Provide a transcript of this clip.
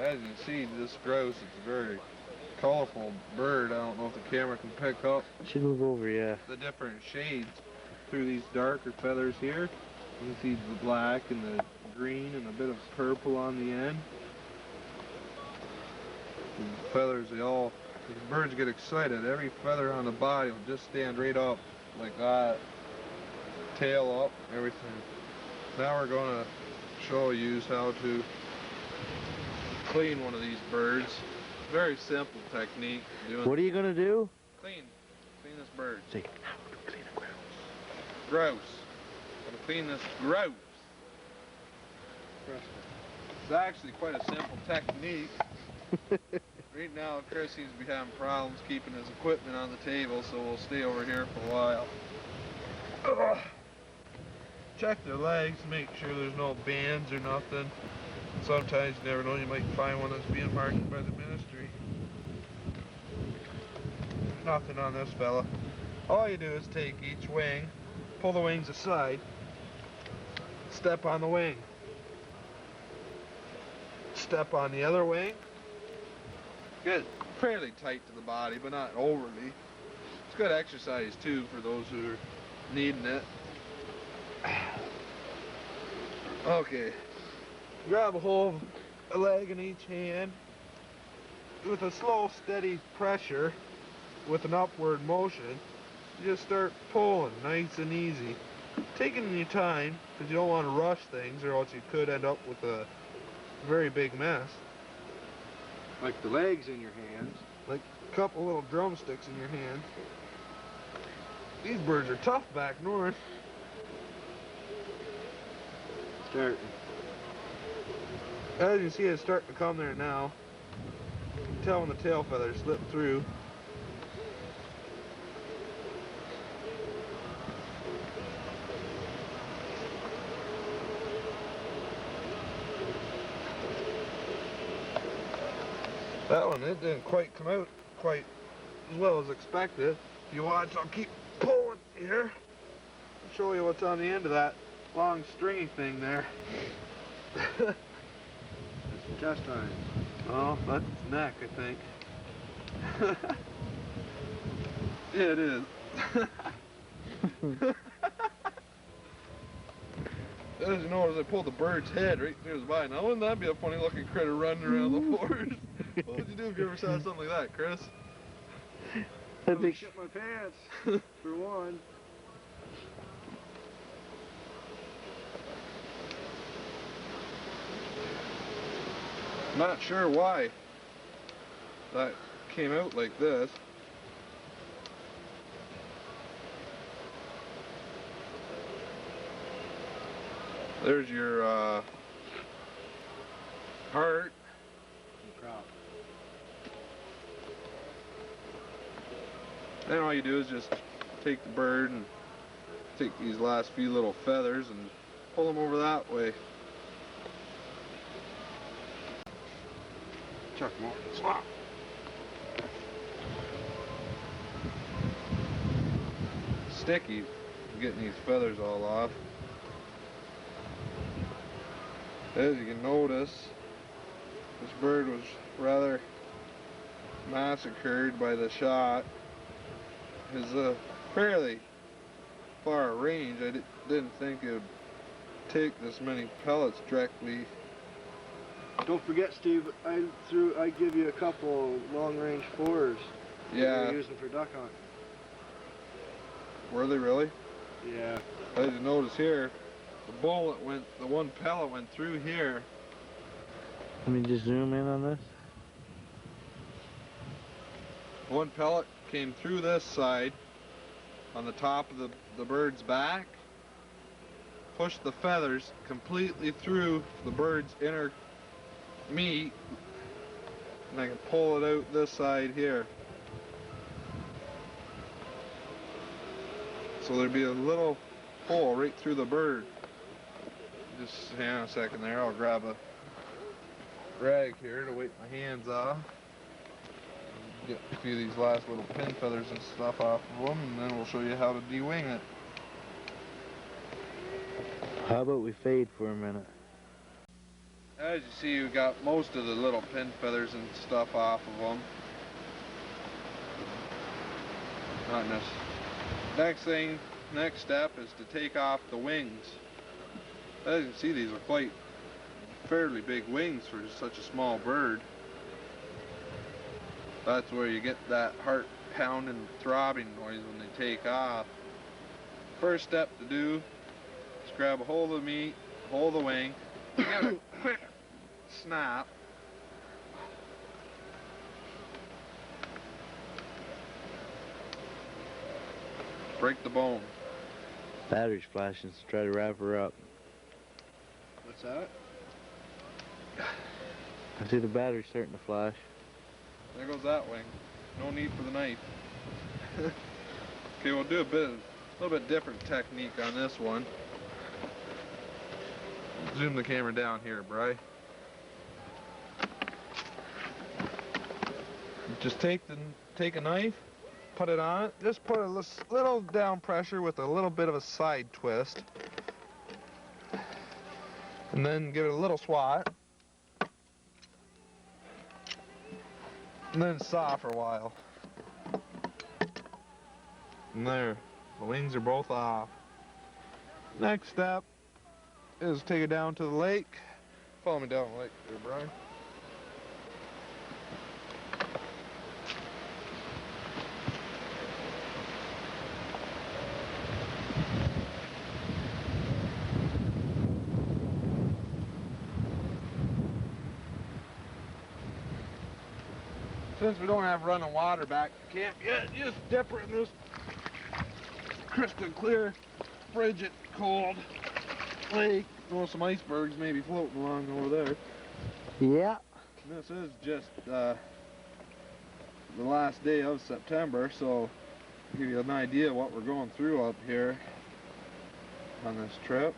As you can see, this grouse, it's a very colorful bird. I don't know if the camera can pick up Should move over, yeah. the different shades through these darker feathers here. You can see the black and the green and a bit of purple on the end. The feathers, these birds get excited. Every feather on the body will just stand right up like that. Tail up, everything. Now we're going to show you how to clean one of these birds. Very simple technique. What are you going to do? Clean this bird. Say, how do we clean a grouse? Grouse. Gonna clean this grouse. It's actually quite a simple technique. Right now, Chris seems to be having problems keeping his equipment on the table, so we'll stay over here for a while. Ugh. Check their legs, make sure there's no bands or nothing. Sometimes you never know, you might find one that's being marked by the ministry. There's nothing on this fella. All you do is take each wing, pull the wings aside, step on the wing, step on the other wing. Get fairly tight to the body, but not overly. It's good exercise too for those who are needing it. Okay, grab a hold of a leg in each hand. With a slow, steady pressure, with an upward motion, you just start pulling nice and easy. Taking your time, because you don't want to rush things or else you could end up with a very big mess. Like the legs in your hands. Like a couple little drumsticks in your hand. These birds are tough back north. Starting. As you see, it's starting to come there now. You can tell when the tail feathers slip through. That one, it didn't quite come out quite as well as expected. If you watch, I'll keep pulling here. I'll show you what's on the end of that long stringy thing there. It's intestines. Oh, that's its neck, I think. Yeah, it is. As you know, as I pulled the bird's head right through his body. Now, wouldn't that be a funny looking critter running around the forest? What would you do if you ever saw something like that, Chris? I would shit my pants, for one. Not sure why that came out like this. There's your heart. Then all you do is just take the bird and take these last few little feathers and pull them over that way. Chuck them off. Swap. Sticky, getting these feathers all off. As you can notice, this bird was rather massacred by the shot. It's fairly far range. I didn't think it would take this many pellets directly. Don't forget, Steve, I give you a couple long-range 4s. Yeah. You're using for duck hunt. Were they really? Yeah. As you notice here, the one pellet went through here. Let me just zoom in on this. One pellet came through this side on the top of the bird's back, pushed the feathers completely through the bird's inner meat, and I can pull it out this side here. So there'd be a little hole right through the bird. Just hang on a second there, I'll grab a rag here to wipe my hands off. Get a few of these last little pin feathers and stuff off of them, and then we'll show you how to de-wing it. How about we fade for a minute? as you see, we got most of the little pin feathers and stuff off of them. Not necessarily. Next step is to take off the wings. As you can see, these are quite fairly big wings for such a small bird. That's where you get that heart pounding, throbbing noise when they take off. First step to do is grab a hold of the meat, hold the wing, give it a quick snap. Break the bone. Battery's flashing, so try to wrap her up. What's that? I see the battery starting to flash. There goes that wing. No need for the knife. Okay, we'll do a little bit different technique on this one. Zoom the camera down here, Bri. Just take a knife, put it on it. Just put a little down pressure with a little bit of a side twist, and then give it a little swat, and then saw for a while. And there, the wings are both off. Next step is take it down to the lake. Follow me down the lake there, Brian. Since we don't have running water back to camp yet, just dip her in this crystal clear, frigid, cold lake. Oh, some icebergs may be floating along over there. Yeah. This is just the last day of September, so to give you an idea of what we're going through up here on this trip.